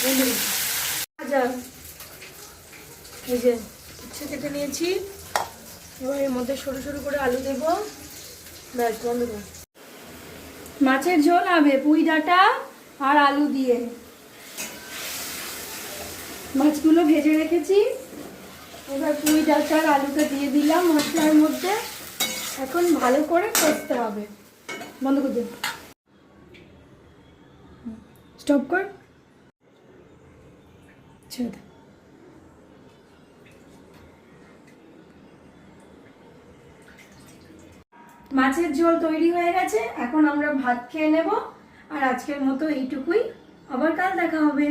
আচ্ছা, এই যে উচ্ছে কেটে নিয়েছি, এবার এর মধ্যে সরু সরু করে আলু দেবো। ব্যাস, বন্ধ কর। মাছের ঝোল হবে পুঁই ডাঁটা আর আলু দিয়ে। মাছগুলো ভেজে রেখেছি, এবার পুঁই ডাঁটা আর আলুটা দিয়ে দিলাম মশলার মধ্যে। এখন ভালো করে কষতে হবে। বন্ধ করে দে, স্টপ কর, ছেড়ে দে। মাছের ঝোল তৈরি হয়ে গেছে, এখন আমরা ভাত খেয়ে নেব। আর আজকের মতো এইটুকুই, আবার কাল দেখা হবে।